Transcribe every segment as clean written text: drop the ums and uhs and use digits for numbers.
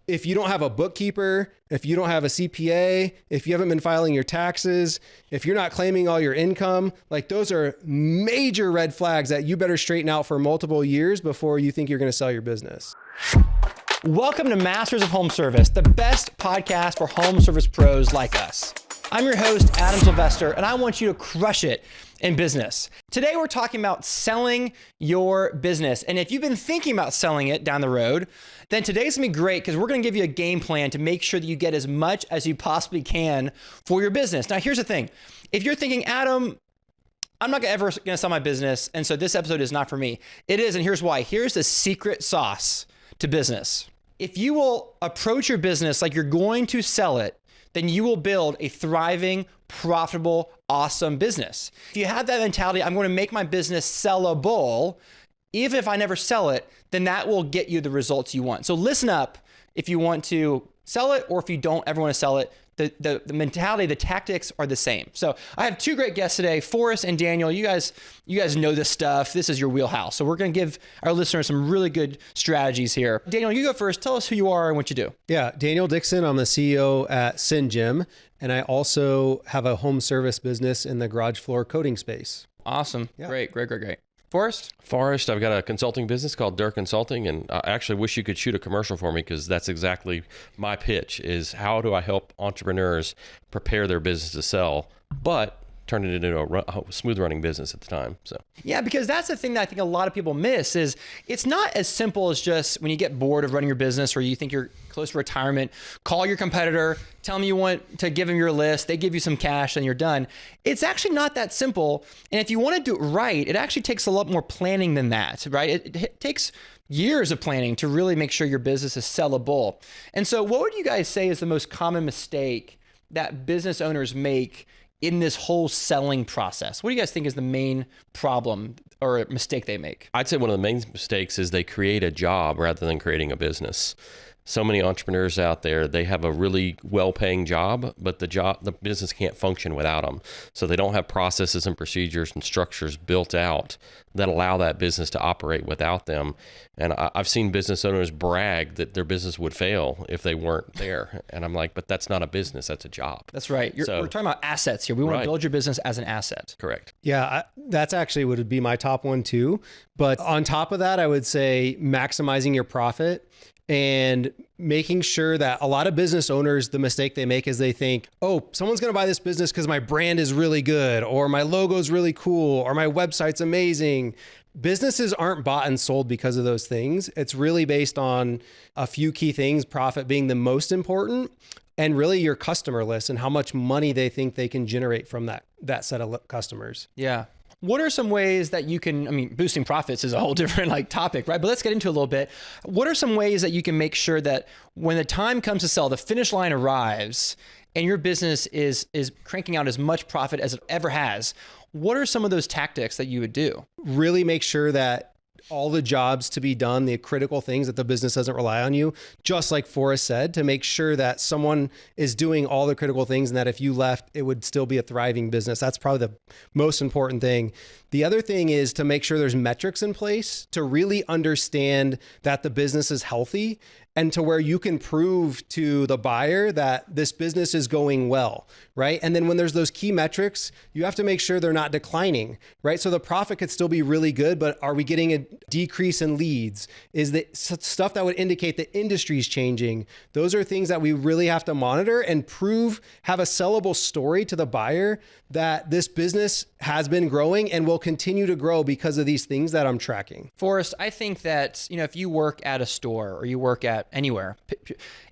if you don't have a bookkeeper, if you don't have a CPA, if you haven't been filing your taxes, if you're not claiming all your income, like those are major red flags that you better straighten out for multiple years before you think you're going to sell your business. Welcome to Masters of Home Service, the best podcast for home service pros like us. I'm your host, Adam Sylvester, and I want you to crush it in business. Today, we're talking about selling your business. And if you've been thinking about selling it down the road, then today's gonna be great because we're gonna give you a game plan to make sure that you get as much as you possibly can for your business. Now, here's the thing. If you're thinking, Adam, I'm not ever gonna sell my business, and so this episode is not for me. It is, and here's why. Here's the secret sauce to business. If you will approach your business like you're going to sell it, then you will build a thriving, profitable, awesome business. If you have that mentality, I'm going to make my business sellable, even if I never sell it, then that will get you the results you want. So listen up if you want to sell it, or if you don't ever want to sell it. The mentality, the tactics are the same. So I have two great guests today, Forrest and Daniel. You guys know this stuff. This is your wheelhouse. So we're going to give our listeners some really good strategies here. Daniel, you go first. Tell us who you are and what you do. Yeah, Daniel Dixon. I'm the CEO at SendJim, and I also have a home service business in the garage floor coating space. Awesome. Yeah. Great. Forrest, I've got a consulting business called Derr Consulting, and I actually wish you could shoot a commercial for me because that's exactly my pitch is how do I help entrepreneurs prepare their business to sell, but turn it into a smooth running business at the time. So yeah, because that's the thing that I think a lot of people miss is it's not as simple as just when you get bored of running your business or you think you're close to retirement, call your competitor, tell them you want to give them your list, they give you some cash and you're done. It's actually not that simple. And if you want to do it right, it actually takes a lot more planning than that, right? It takes years of planning to really make sure your business is sellable. And so what would you guys say is the most common mistake that business owners make in this whole selling process? What do you guys think is the main problem or mistake they make? I'd say one of the main mistakes is they create a job rather than creating a business. So many entrepreneurs out there, they have a really well-paying job, but the business can't function without them. So they don't have processes and procedures and structures built out that allow that business to operate without them. And I've seen business owners brag that their business would fail if they weren't there. And I'm like, but that's not a business, that's a job. That's right. We're talking about assets here. We want to build your business as an asset. Correct. Yeah, that's actually would be my top one too. But on top of that, I would say maximizing your profit and making sure that a lot of business owners, the mistake they make is they think, oh, someone's going to buy this business because my brand is really good, or my logo is really cool, or my website's amazing. Businesses aren't bought and sold because of those things. It's really based on a few key things, profit being the most important, and really your customer list and how much money they think they can generate from that set of customers. Yeah. What are some ways that you can, boosting profits is a whole different topic, right? But let's get into it a little bit. What are some ways that you can make sure that when the time comes to sell, the finish line arrives and your business is cranking out as much profit as it ever has? What are some of those tactics that you would do? Really make sure that all the jobs to be done, the critical things that the business doesn't rely on you, just like Forrest said, to make sure that someone is doing all the critical things and that if you left, it would still be a thriving business. That's probably the most important thing. The other thing is to make sure there's metrics in place to really understand that the business is healthy and to where you can prove to the buyer that this business is going well, right? And then when there's those key metrics, you have to make sure they're not declining, right? So the profit could still be really good, but are we getting a decrease in leads? Is that stuff that would indicate the industry is changing? Those are things that we really have to monitor and prove, have a sellable story to the buyer that this business has been growing and will continue to grow because of these things that I'm tracking. Forrest, I think that, if you work at a store or you work at anywhere,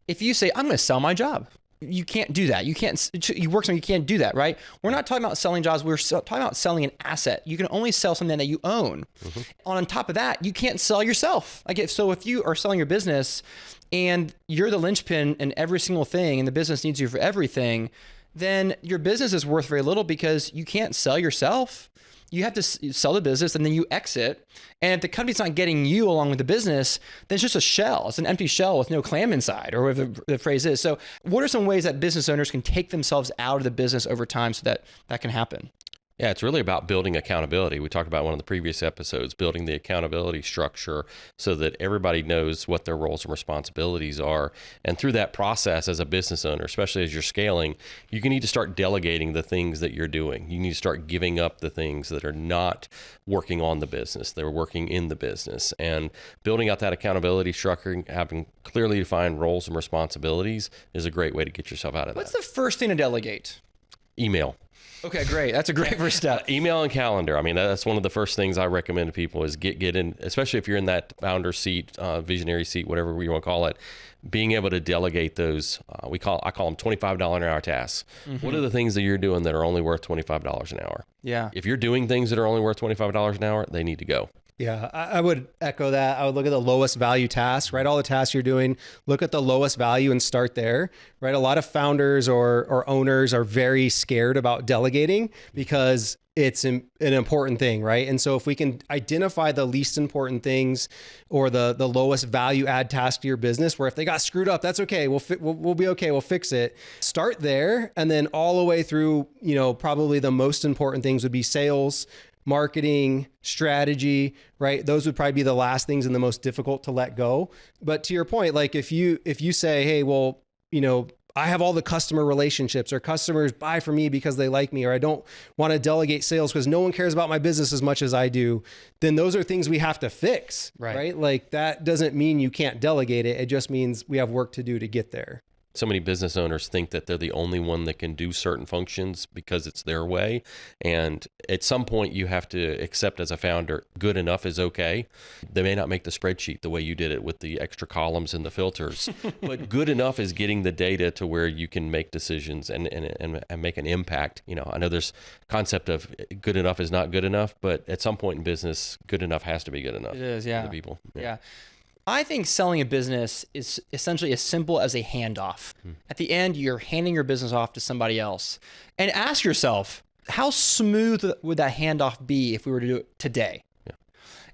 if you say, I'm going to sell my job, you can't do that. You work something, you can't do that, right? We're not talking about selling jobs. We're talking about selling an asset. You can only sell something that you own. Mm-hmm. On top of that, you can't sell yourself. So if you are selling your business and you're the linchpin in every single thing and the business needs you for everything, then your business is worth very little because you can't sell yourself. You have to sell the business and then you exit. And if the company's not getting you along with the business, then it's just a shell. It's an empty shell with no clam inside, or whatever the phrase is. So what are some ways that business owners can take themselves out of the business over time so that can happen? Yeah, it's really about building accountability. We talked about one of the previous episodes, building the accountability structure so that everybody knows what their roles and responsibilities are. And through that process as a business owner, especially as you're scaling, you need to start delegating the things that you're doing. You need to start giving up the things that are not working on the business, they're working in the business. And building out that accountability structure, having clearly defined roles and responsibilities is a great way to get yourself out of that. What's the first thing to delegate? Email. Okay, great. That's a great first step. Email and calendar. I mean, that's one of the first things I recommend to people is get in, especially if you're in that founder seat, visionary seat, whatever you want to call it, being able to delegate those. I call them $25 an hour tasks. Mm-hmm. What are the things that you're doing that are only worth $25 an hour? Yeah. If you're doing things that are only worth $25 an hour, they need to go. Yeah, I would echo that. I would look at the lowest value tasks, right? All the tasks you're doing, look at the lowest value and start there, right? A lot of founders or owners are very scared about delegating because it's an important thing, right? And so if we can identify the least important things or the lowest value add task to your business, where if they got screwed up, that's okay. We'll be okay. We'll fix it. Start there. And then all the way through, probably the most important things would be sales, marketing, strategy, right? Those would probably be the last things and the most difficult to let go. But to your point, like if you say, hey, well, I have all the customer relationships, or customers buy from me because they like me, or I don't want to delegate sales because no one cares about my business as much as I do, then those are things we have to fix, right? Like that doesn't mean you can't delegate it. It just means we have work to do to get there. So many business owners think that they're the only one that can do certain functions because it's their way. And at some point you have to accept as a founder, good enough is okay. They may not make the spreadsheet the way you did it with the extra columns and the filters, but good enough is getting the data to where you can make decisions and make an impact. I know there's concept of good enough is not good enough, but at some point in business, good enough has to be good enough. It is, yeah. For the people. Yeah. I think selling a business is essentially as simple as a handoff. At the end, you're handing your business off to somebody else. And ask yourself, how smooth would that handoff be if we were to do it today? Yeah.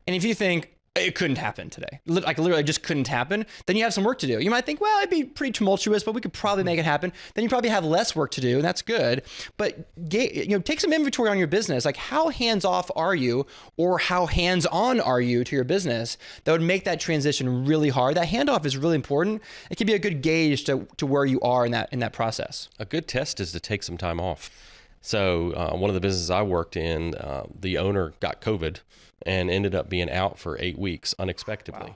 And if you think, it couldn't happen today, like literally just couldn't happen, then you have some work to do. You might think, well, it'd be pretty tumultuous, but we could probably make it happen. Then you probably have less work to do, and that's good. But take some inventory on your business. Like, how hands-off are you, or how hands-on are you to your business that would make that transition really hard? That handoff is really important. It can be a good gauge to where you are in that process. A good test is to take some time off. So one of the businesses I worked in, the owner got COVID and ended up being out for 8 weeks unexpectedly. Wow.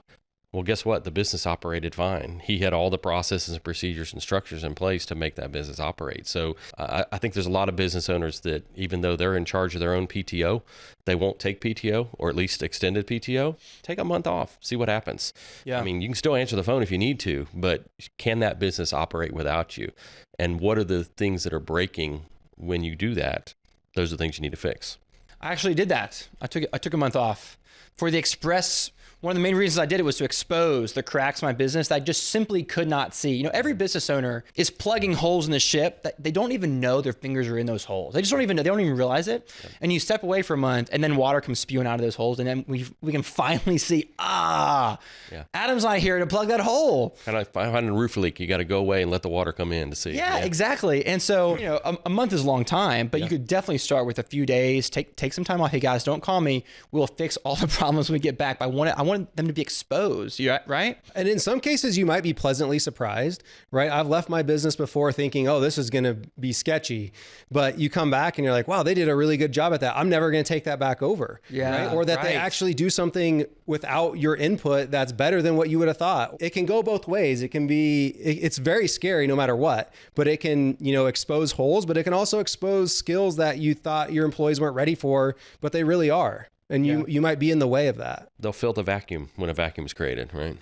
Well, guess what? The business operated fine. He had all the processes and procedures and structures in place to make that business operate. So I think there's a lot of business owners that even though they're in charge of their own PTO, they won't take PTO, or at least extended PTO. Take a month off, see what happens. Yeah. I mean, you can still answer the phone if you need to, but can that business operate without you? And what are the things that are breaking when you do that? Those are things you need to fix. I actually did that. I took a month off for the express. One of the main reasons I did it was to expose the cracks in my business that I just simply could not see. Every business owner is plugging holes in the ship that they don't even know their fingers are in those holes. They just don't even know. They don't even realize it. Yep. And you step away for a month, and then water comes spewing out of those holes, and then we can finally see, Adam's not here to plug that hole. Kind of finding a roof leak, you got to go away and let the water come in to see. Yeah, exactly. And so, a month is a long time, but you could definitely start with a few days. Take some time off. Hey guys, don't call me. We'll fix all the problems when we get back. But I want them to be exposed, right? And in some cases, you might be pleasantly surprised, right? I've left my business before thinking, oh, this is going to be sketchy. But you come back and you're like, wow, they did a really good job at that. I'm never going to take that back over. Yeah, right? Or that they actually do something without your input that's better than what you would have thought. It can go both ways. It's very scary no matter what, but it can, expose holes, but it can also expose skills that you thought your employees weren't ready for, but they really are. And you might be in the way of that. They'll fill the vacuum when a vacuum is created, right?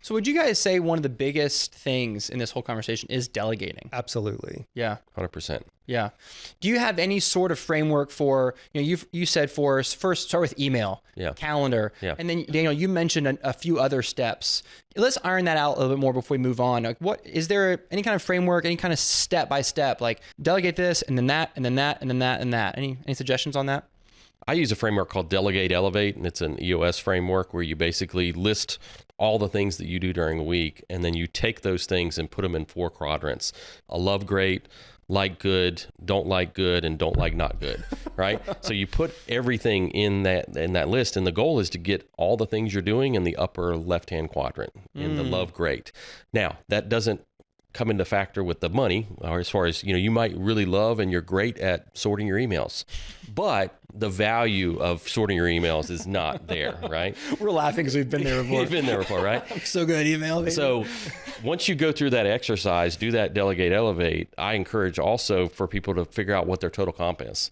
So would you guys say one of the biggest things in this whole conversation is delegating? Absolutely. Yeah. 100%. Yeah. Do you have any sort of framework for, you said for us, first start with email, calendar, and then Daniel, you mentioned a few other steps. Let's iron that out a little bit more before we move on. Like, what is there any kind of framework, any kind of step by step, like delegate this and then that and then that and then that and that? Any suggestions on that? I use a framework called Delegate, Elevate, and it's an EOS framework where you basically list all the things that you do during the week, and then you take those things and put them in 4 quadrants: a love great, like good, don't like good, and don't like not good, right? So you put everything in that list, and the goal is to get all the things you're doing in the upper left-hand quadrant in the love great. Now, that doesn't come into factor with the money, or as far as, you might really love and you're great at sorting your emails, but the value of sorting your emails is not there, right? We're laughing because we've been there before. You've been there before, right? I'm so good at email. Baby. So once you go through that exercise, do that Delegate, Elevate, I encourage also for people to figure out what their total comp is.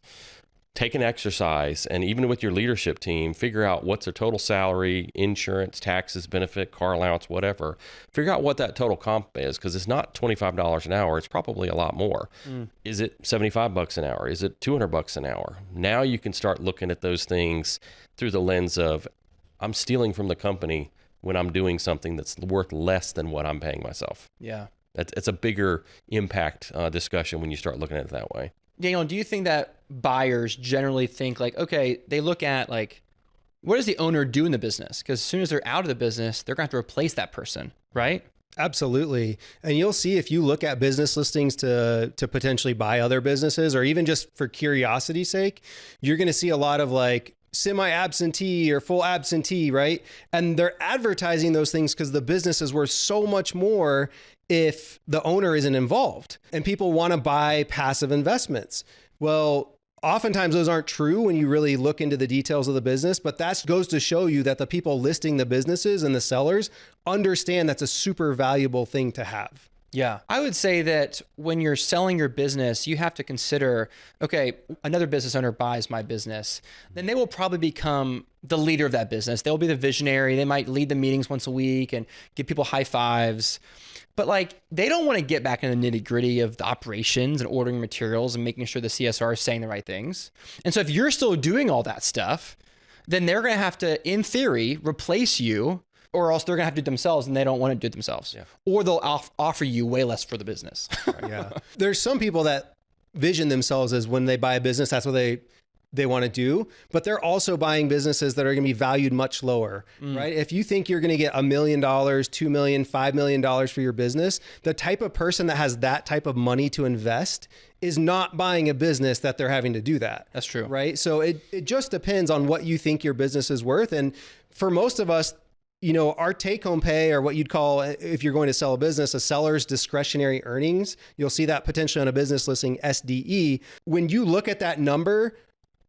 Take an exercise, and even with your leadership team, figure out what's their total salary, insurance, taxes, benefit, car allowance, whatever. Figure out what that total comp is, because it's not $25 an hour. It's probably a lot more. Is it $75 an hour? Is it $200 an hour? Now you can start looking at those things through the lens of, I'm stealing from the company when I'm doing something that's worth less than what I'm paying myself. Yeah. It's a bigger impact discussion when you start looking at it that way. Daniel, do you think that buyers generally think like, okay, they look at like, what does the owner do in the business? Because as soon as they're out of the business, they're going to have to replace that person, right? Absolutely. And you'll see if you look at business listings to potentially buy other businesses, or even just for curiosity's sake, you're going to see a lot of like semi-absentee or full absentee, right? And they're advertising those things because the business is worth so much more if the owner isn't involved, and people want to buy passive investments. Well, oftentimes those aren't true when you really look into the details of the business, but that goes to show you that the people listing the businesses and the sellers understand that's a super valuable thing to have. Yeah. I would say that when you're selling your business, you have to consider, okay, another business owner buys my business, then they will probably become the leader of that business. They'll be the visionary. They might lead the meetings once a week and give people high fives. But like, they don't want to get back in the nitty gritty of the operations and ordering materials and making sure the CSR is saying the right things. And so if you're still doing all that stuff, then they're going to have to, in theory, replace you, or else they're going to have to do it themselves, and they don't want to do it themselves. Yeah. Or they'll offer you way less for the business. Yeah. There's some people that vision themselves as when they buy a business, that's what they want to do, but they're also buying businesses that are going to be valued much lower, right? If you think you're going to get $1 million, $2 million, $5 million for your business, the type of person that has that type of money to invest is not buying a business that they're having to do that. That's true. Right? So it just depends on what you think your business is worth. And for most of us, our take-home pay, or what you'd call, if you're going to sell a business, a seller's discretionary earnings, you'll see that potentially on a business listing, SDE. When you look at that number,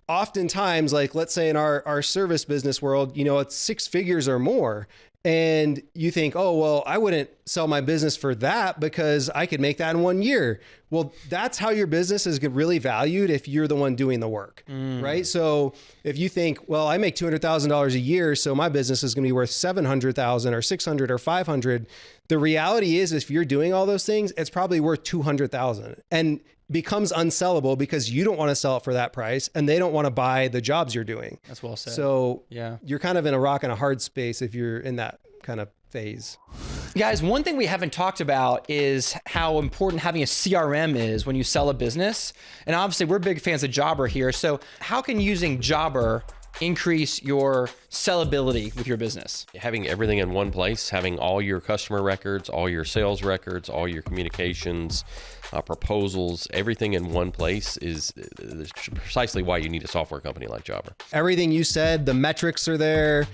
oftentimes, like let's say in our service business world, it's 6 figures or more. And you think, oh, well, I wouldn't sell my business for that because I could make that in 1 year. Well, that's how your business is really valued if you're the one doing the work, right? So if you think, well, I make $200,000 a year, so my business is going to be worth $700,000 or $600,000 or $500,000. The reality is, if you're doing all those things, it's probably worth $200,000 and becomes unsellable because you don't want to sell it for that price, and they don't want to buy the jobs you're doing. That's well said. So yeah, you're kind of in a rock and a hard space if you're in that kind of phase. Guys, one thing we haven't talked about is how important having a CRM is when you sell a business. And obviously we're big fans of Jobber here. So how can using Jobber increase your sellability with your business? Having everything in one place, having all your customer records, all your sales records, all your communications, proposals, everything in one place is precisely why you need a software company like Jobber. Everything you said, the metrics are there,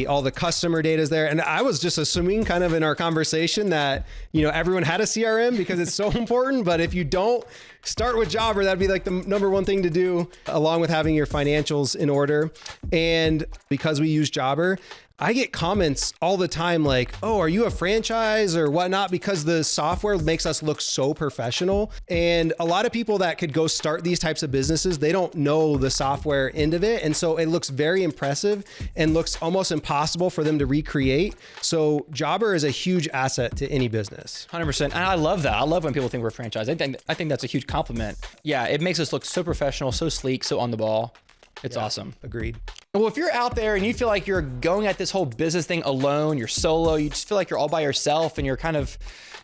all the customer data is there. And I was just assuming kind of in our conversation that, everyone had a CRM because it's so important. But if you don't, start with Jobber. That'd be like the number one thing to do, along with having your financials in order. And because we use Jobber, I get comments all the time like, oh, are you a franchise or whatnot? Because the software makes us look so professional. And a lot of people that could go start these types of businesses, they don't know the software end of it. And so it looks very impressive and looks almost impossible for them to recreate. So Jobber is a huge asset to any business. 100%. And I love that. I love when people think we're a franchise. I think that's a huge compliment. Yeah, it makes us look so professional, so sleek, so on the ball. It's awesome. Agreed. Well, if you're out there and you feel like you're going at this whole business thing alone, you're solo, you just feel like you're all by yourself and you're kind of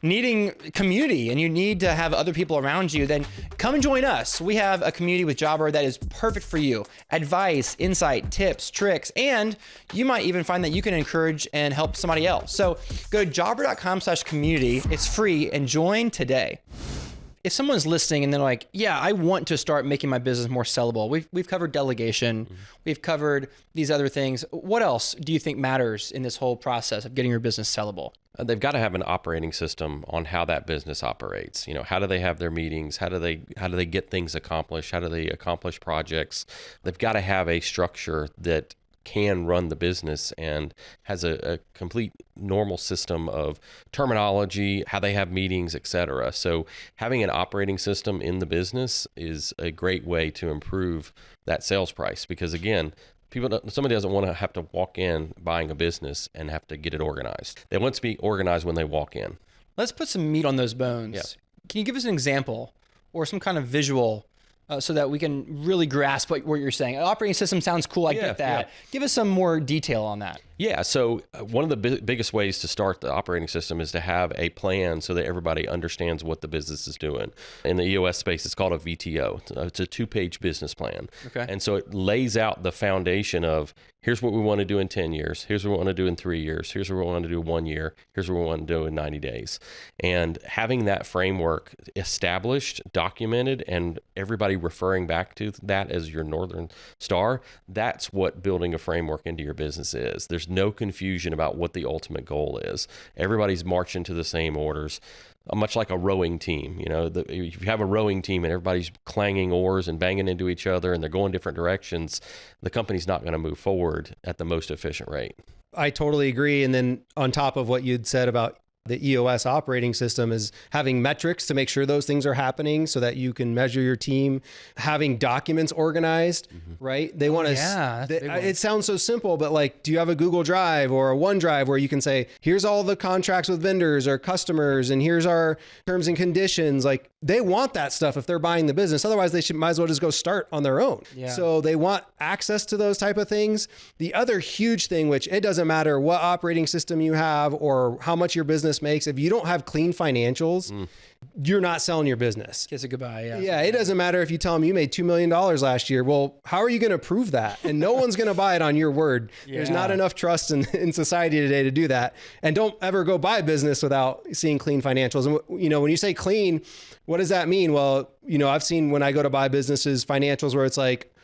needing community and you need to have other people around you, then come and join us. We have a community with Jobber that is perfect for you. Advice, insight, tips, tricks, and you might even find that you can encourage and help somebody else. So go to jobber.com/community. It's free and join today. if someone's listening and they're like, yeah, I want to start making my business more sellable. We've covered delegation. We've covered these other things. What else do you think matters in this whole process of getting your business sellable? They've got to have an operating system on how that business operates. How do they have their meetings? How do they get things accomplished? How do they accomplish projects? They've got to have a structure that can run the business and has a complete normal system of terminology, how they have meetings, etc. So having an operating system in the business is a great way to improve that sales price, because again, somebody doesn't want to have to walk in buying a business and have to get it organized. They want to be organized when they walk in. Let's put some meat on those bones. Yeah. Can you give us an example or some kind of visual so that we can really grasp what you're saying? An operating system sounds cool. I get that. Yeah. Give us some more detail on that. Yeah. So one of the biggest ways to start the operating system is to have a plan so that everybody understands what the business is doing. In the EOS space, it's called a VTO. It's a 2-page business plan. Okay. And so it lays out the foundation of here's what we want to do in 10 years. Here's what we want to do in 3 years. Here's what we want to do in 1 year. Here's what we want to do in 90 days. And having that framework established, documented, and everybody referring back to that as your Northern Star, that's what building a framework into your business is. There's no confusion about what the ultimate goal is. Everybody's marching to the same orders. Much like a rowing team, if you have a rowing team and everybody's clanging oars and banging into each other and they're going different directions, the company's not going to move forward at the most efficient rate. I totally agree. And then on top of what you'd said about the EOS operating system is having metrics to make sure those things are happening so that you can measure your team, having documents organized, right? They want to, it sounds so simple, but like, do you have a Google Drive or a OneDrive where you can say, here's all the contracts with vendors or customers, and here's our terms and conditions? Like, they want that stuff if they're buying the business. Otherwise, they might as well just go start on their own. Yeah. So they want access to those type of things. The other huge thing, which it doesn't matter what operating system you have or how much your business makes, if you don't have clean financials, you're not selling your business. Kiss it goodbye. Yeah. Yeah. It doesn't matter if you tell them you made $2 million last year. Well, how are you going to prove that? And no one's going to buy it on your word. Yeah. There's not enough trust in society today to do that. And don't ever go buy a business without seeing clean financials. And when you say clean, what does that mean? Well, I've seen when I go to buy businesses, financials where it's like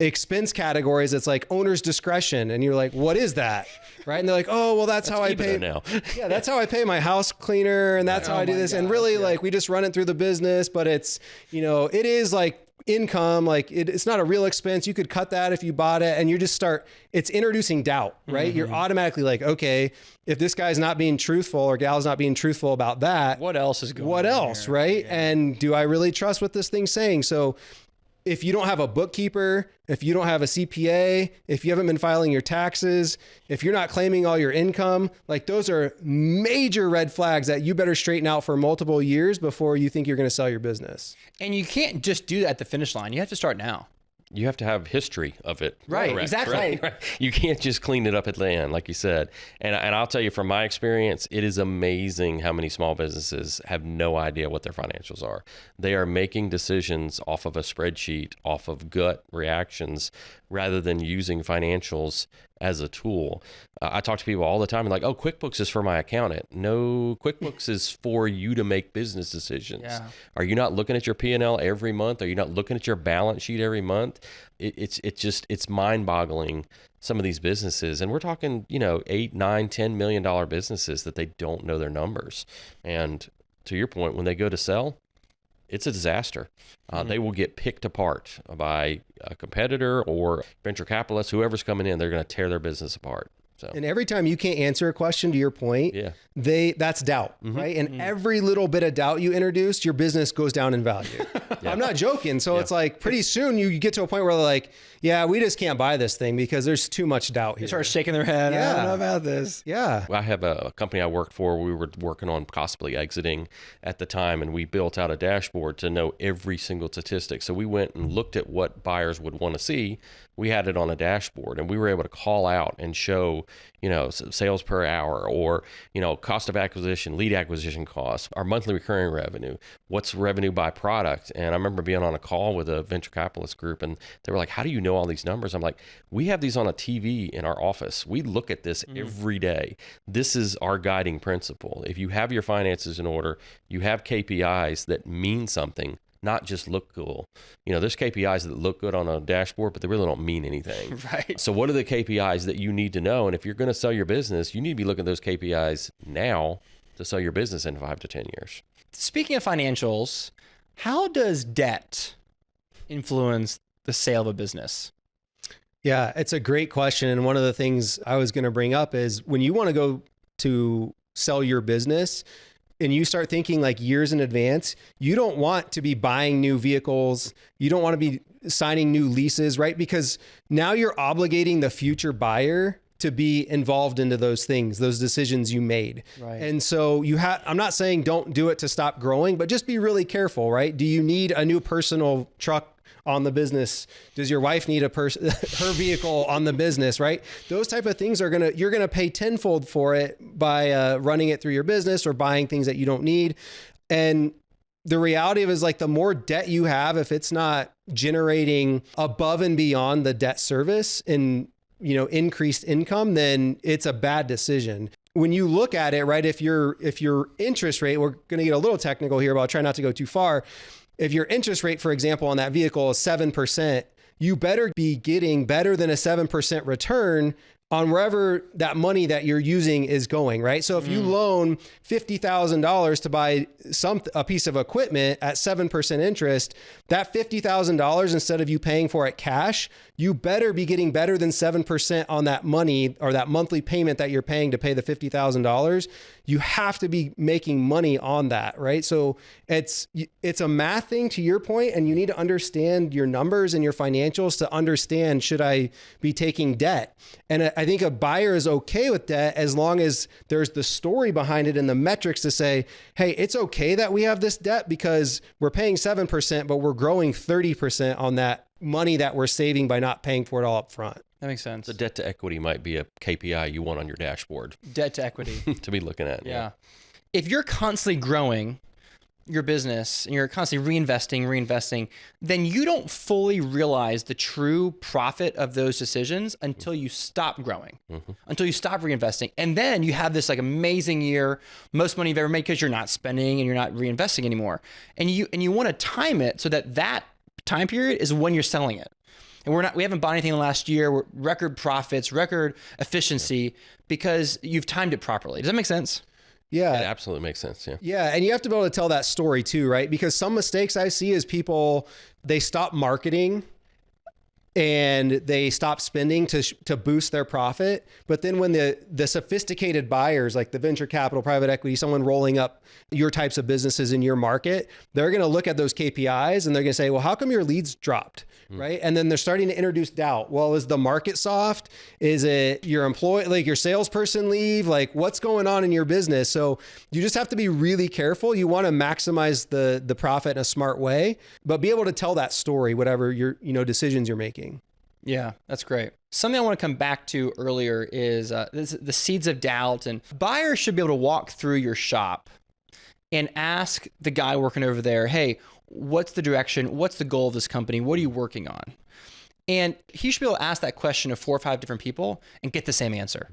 expense categories, it's like owner's discretion. And you're like, what is that? Right. And they're like, oh, well, that's how I pay now. Yeah. That's how I pay my house cleaner. And that's how I do this. And really like, we just run it through the business, but it's, it is like income. Like it's not a real expense. You could cut that if you bought it, and you just it's introducing doubt, right? You're automatically like, okay, if this guy's not being truthful or gal's not being truthful about that, what else is going on? What else? Here? Right. Yeah. And do I really trust what this thing's saying? So if you don't have a bookkeeper, if you don't have a CPA, if you haven't been filing your taxes, if you're not claiming all your income, like those are major red flags that you better straighten out for multiple years before you think you're going to sell your business. And you can't just do that at the finish line. You have to start now. You have to have history of it. Right, correct, exactly. Right? You can't just clean it up at the end, like you said. And I'll tell you from my experience, it is amazing how many small businesses have no idea what their financials are. They are making decisions off of a spreadsheet, off of gut reactions, rather than using financials as a tool. I talk to people all the time and like, oh, QuickBooks is for my accountant. No, QuickBooks is for you to make business decisions. Yeah. Are you not looking at your P&L every month? Are you not looking at your balance sheet every month? It's mind-boggling, some of these businesses. And we're talking, $8, $9, $10 million businesses that they don't know their numbers. And to your point, when they go to sell, it's a disaster. They will get picked apart by a competitor or venture capitalists, whoever's coming in, they're going to tear their business apart. So. And every time you can't answer a question, to your point, that's doubt, right? And every little bit of doubt you introduce, your business goes down in value. I'm not joking. So it's like pretty soon you get to a point where they're like, yeah, we just can't buy this thing because there's too much doubt here. They start shaking their head. I don't know about this. Yeah. I have a company I worked for. We were working on possibly exiting at the time, and we built out a dashboard to know every single statistic. So we went and looked at what buyers would want to see. We had it on a dashboard, and we were able to call out and show sales per hour, or, cost of acquisition, lead acquisition costs, our monthly recurring revenue, what's revenue by product. And I remember being on a call with a venture capitalist group, and they were like, how do you know all these numbers? I'm like, we have these on a TV in our office. We look at this every day. This is our guiding principle. If you have your finances in order, you have KPIs that mean something, not just look cool. There's KPIs that look good on a dashboard, but they really don't mean anything. Right. So what are the KPIs that you need to know? And if you're going to sell your business, you need to be looking at those KPIs now to sell your business in 5 to 10 years. Speaking of financials, how does debt influence the sale of a business? Yeah, it's a great question. And one of the things I was going to bring up is when you want to go to sell your business, and you start thinking like years in advance, you don't want to be buying new vehicles. You don't want to be signing new leases, right? Because now you're obligating the future buyer to be involved into those things, those decisions you made. Right. And so I'm not saying don't do it to stop growing, but just be really careful, right? Do you need a new personal truck on the business? Does your wife need her vehicle on the business, right? Those type of things you're going to pay tenfold for it by running it through your business or buying things that you don't need. And the reality of it is like the more debt you have, if it's not generating above and beyond the debt service and, increased income, then it's a bad decision. When you look at it, right, if your interest rate, we're going to get a little technical here, but I'll try not to go too far. If your interest rate, for example, on that vehicle is 7%, you better be getting better than a 7% return on wherever that money that you're using is going, right? So if you loan $50,000 to buy a piece of equipment at 7% interest, that $50,000, instead of you paying for it cash, you better be getting better than 7% on that money or that monthly payment that you're paying to pay the $50,000. You have to be making money on that, right? So it's a math thing, to your point, and you need to understand your numbers and your financials to understand, should I be taking debt? And I think a buyer is okay with debt as long as there's the story behind it and the metrics to say, hey, it's okay that we have this debt because we're paying 7%, but we're growing 30% on that money that we're saving by not paying for it all up front. That makes sense. The debt to equity might be a KPI you want on your dashboard. Debt to equity. To be looking at. Yeah. If you're constantly growing your business and you're constantly reinvesting, then you don't fully realize the true profit of those decisions until you stop growing, until you stop reinvesting. And then you have this like amazing year, most money you've ever made because you're not spending and you're not reinvesting anymore. And you want to time it so that time period is when you're selling it. And we haven't bought anything in the last year. We're record profits, record efficiency because you've timed it properly. Does that make sense? Yeah. It absolutely makes sense. Yeah. Yeah. And you have to be able to tell that story too, right? Because some mistakes I see is people, they stop marketing and they stop spending to boost their profit. But then when the sophisticated buyers, like the venture capital, private equity, someone rolling up your types of businesses in your market, they're going to look at those KPIs and they're going to say, well, how come your leads dropped? Right. And then they're starting to introduce doubt. Well, is the market soft? Is it your employee, like your salesperson leave? Like what's going on in your business? So you just have to be really careful. You want to maximize the profit in a smart way, but be able to tell that story, whatever your, decisions you're making. Yeah, that's great. Something I want to come back to earlier is the seeds of doubt, and buyers should be able to walk through your shop and ask the guy working over there, hey, what's the direction? What's the goal of this company? What are you working on? And he should be able to ask that question of 4 or 5 different people and get the same answer.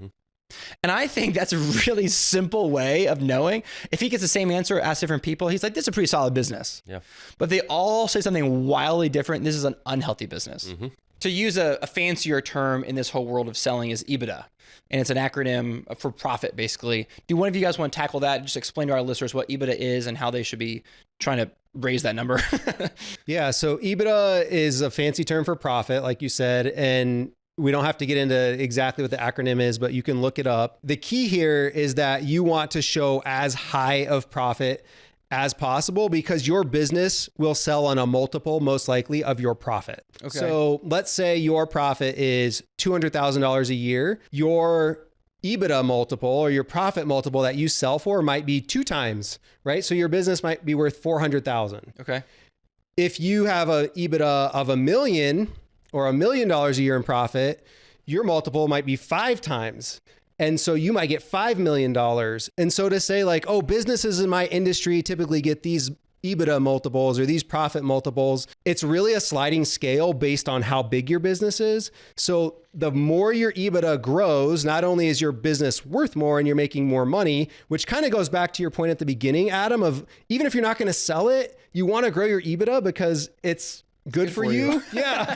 And I think that's a really simple way of knowing. If he gets the same answer, ask different people, he's like, this is a pretty solid business. Yeah. But they all say something wildly different. This is an unhealthy business. To use a fancier term in this whole world of selling is EBITDA. And it's an acronym for profit, basically. Do one of you guys want to tackle that? Just explain to our listeners what EBITDA is and how they should be trying to raise that number. Yeah. So EBITDA is a fancy term for profit, like you said. And we don't have to get into exactly what the acronym is, but you can look it up. The key here is that you want to show as high of profit as possible because your business will sell on a multiple, most likely, of your profit. Okay. So let's say your profit is $200,000 a year. Your EBITDA multiple or your profit multiple that you sell for might be 2 times, right? So your business might be worth $400,000. Okay. If you have an EBITDA of $1 million or $1 million a year in profit, your multiple might be 5 times. And so you might get $5 million. And so to say like, oh, businesses in my industry typically get these EBITDA multiples or these profit multiples, it's really a sliding scale based on how big your business is. So the more your EBITDA grows, not only is your business worth more and you're making more money, which kind of goes back to your point at the beginning, Adam, of even if you're not going to sell it, you want to grow your EBITDA because it's good for you. Yeah.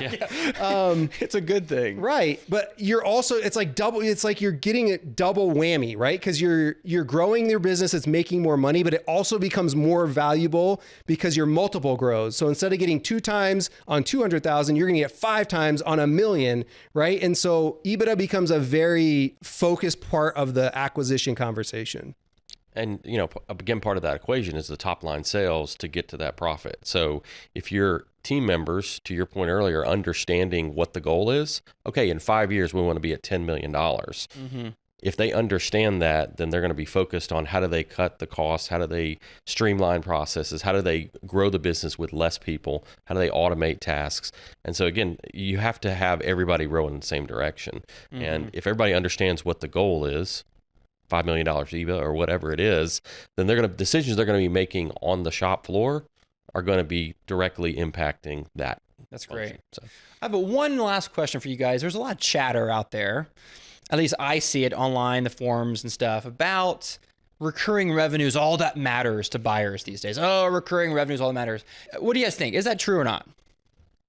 It's a good thing. Right. But you're also, it's like you're getting a double whammy, right? Because you're growing your business, it's making more money, but it also becomes more valuable because your multiple grows. So instead of getting 2 times on 200,000, you're going to get 5 times on $1 million, right? And so EBITDA becomes a very focused part of the acquisition conversation. And, again, part of that equation is the top line sales to get to that profit. So if your team members, to your point earlier, understanding what the goal is, okay, in 5 years, we want to be at $10 million. Mm-hmm. If they understand that, then they're going to be focused on how do they cut the costs? How do they streamline processes? How do they grow the business with less people? How do they automate tasks? And so again, you have to have everybody rowing in the same direction. Mm-hmm. And if everybody understands what the goal is, $5 million EBITDA or whatever it is, then decisions they're going to be making on the shop floor are going to be directly impacting that. That's great. So I have one last question for you guys. There's a lot of chatter out there, at least I see it online, the forums and stuff, about recurring revenues, all that matters to buyers these days. Oh, recurring revenues, all that matters. What do you guys think? Is that true or not?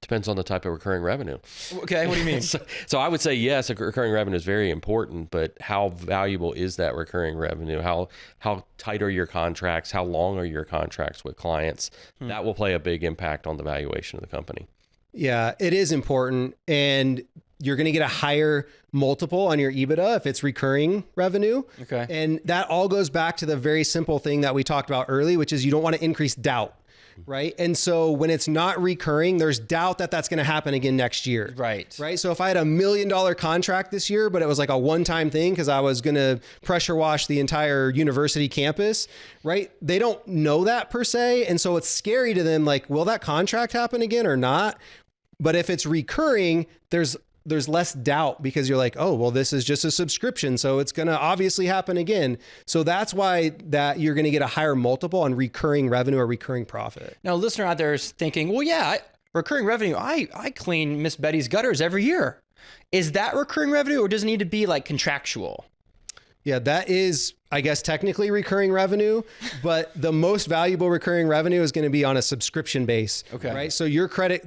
Depends on the type of recurring revenue. Okay, what do you mean? So I would say yes, recurring revenue is very important, but how valuable is that recurring revenue? How tight are your contracts? How long are your contracts with clients? That will play a big impact on the valuation of the company. Yeah, it is important. And you're going to get a higher multiple on your EBITDA if it's recurring revenue. Okay. And that all goes back to the very simple thing that we talked about early, which is you don't want to increase doubt. Right. And so when it's not recurring, there's doubt that that's going to happen again next year. Right. Right. So if I had $1 million contract this year, but it was like a one-time thing because I was going to pressure wash the entire university campus, right? They don't know that per se. And so it's scary to them. Like, will that contract happen again or not? But if it's recurring, there's less doubt because you're like, oh, well, this is just a subscription. So it's going to obviously happen again. So that's why that you're going to get a higher multiple on recurring revenue or recurring profit. Now, a listener out there is thinking, well, yeah, recurring revenue, I clean Miss Betty's gutters every year. Is that recurring revenue or does it need to be like contractual? Yeah, that is, I guess, technically recurring revenue, but the most valuable recurring revenue is going to be on a subscription base. Okay. Right. So your credit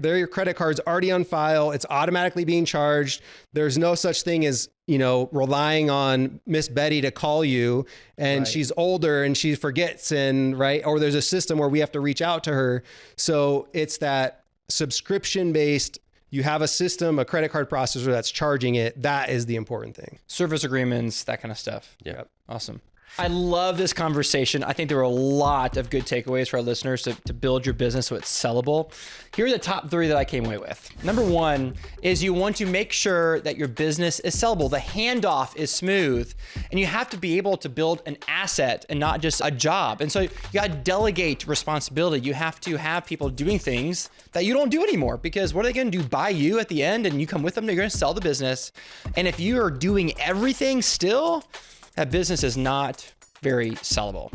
card's already on file. It's automatically being charged. There's no such thing as, relying on Miss Betty to call you and she's older and she forgets or there's a system where we have to reach out to her. So it's that subscription based. You have a system, a credit card processor that's charging it. That is the important thing. Service agreements, that kind of stuff. Yeah. Yep. Awesome. I love this conversation. I think there were a lot of good takeaways for our listeners to build your business so it's sellable. Here are the top 3 that I came away with. Number 1 is you want to make sure that your business is sellable. The handoff is smooth, and you have to be able to build an asset and not just a job. And so you got to delegate responsibility. You have to have people doing things that you don't do anymore, because what are they going to do? Buy you at the end and you come with them? They're going to sell the business. And if you are doing everything still, that business is not very sellable.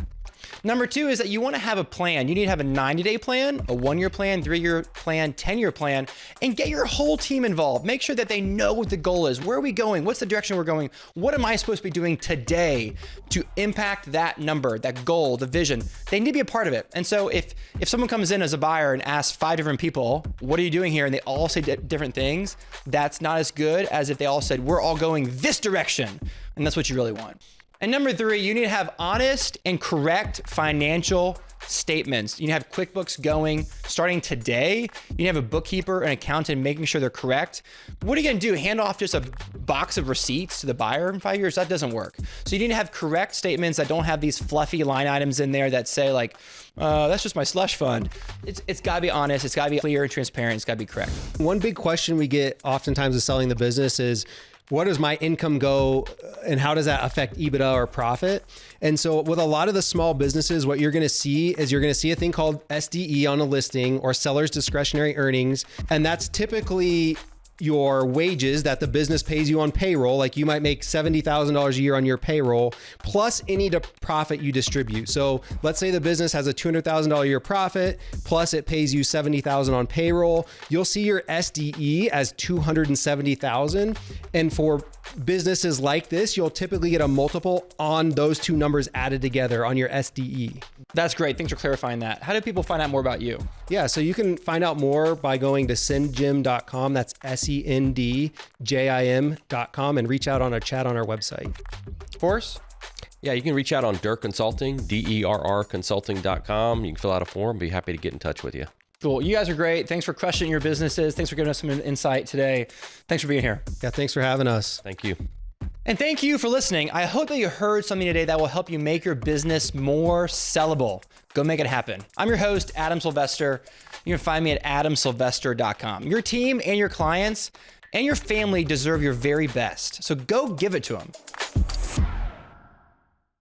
Number 2 is that you want to have a plan. You need to have a 90-day plan, a 1-year plan, 3-year plan, 10-year plan, and get your whole team involved. Make sure that they know what the goal is. Where are we going? What's the direction we're going? What am I supposed to be doing today to impact that number, that goal, the vision? They need to be a part of it. And so if someone comes in as a buyer and asks 5 different people, what are you doing here? And they all say different things, that's not as good as if they all said, we're all going this direction. And that's what you really want. And number 3, you need to have honest and correct financial statements. You need to have QuickBooks going starting today. You need to have a bookkeeper, an accountant, making sure they're correct. What are you going to do? Hand off just a box of receipts to the buyer in 5 years? That doesn't work. So you need to have correct statements that don't have these fluffy line items in there that say like, that's just my slush fund. It's got to be honest. It's got to be clear and transparent. It's got to be correct. One big question we get oftentimes with selling the business is, what does my income go and how does that affect EBITDA or profit? And so with a lot of the small businesses, what you're going to see is you're going to see a thing called SDE on a listing, or seller's discretionary earnings. And that's typically your wages that the business pays you on payroll, like you might make $70,000 a year on your payroll, plus any profit you distribute. So let's say the business has a $200,000 a year profit, plus it pays you $70,000 on payroll. You'll see your SDE as $270,000. And for businesses like this, you'll typically get a multiple on those two numbers added together on your SDE. That's great. Thanks for clarifying that. How do people find out more about you? Yeah, so you can find out more by going to SendJim.com. That's SendJim.com, and reach out on a chat on our website. Forrest? Yeah, you can reach out on Derr Consulting, DERR Consulting.com. You can fill out a form. Be happy to get in touch with you. Cool. You guys are great. Thanks for crushing your businesses. Thanks for giving us some insight today. Thanks for being here. Yeah, thanks for having us. Thank you. And thank you for listening. I hope that you heard something today that will help you make your business more sellable. Go make it happen. I'm your host, Adam Sylvester. You can find me at adamsylvester.com. Your team and your clients and your family deserve your very best. So go give it to them.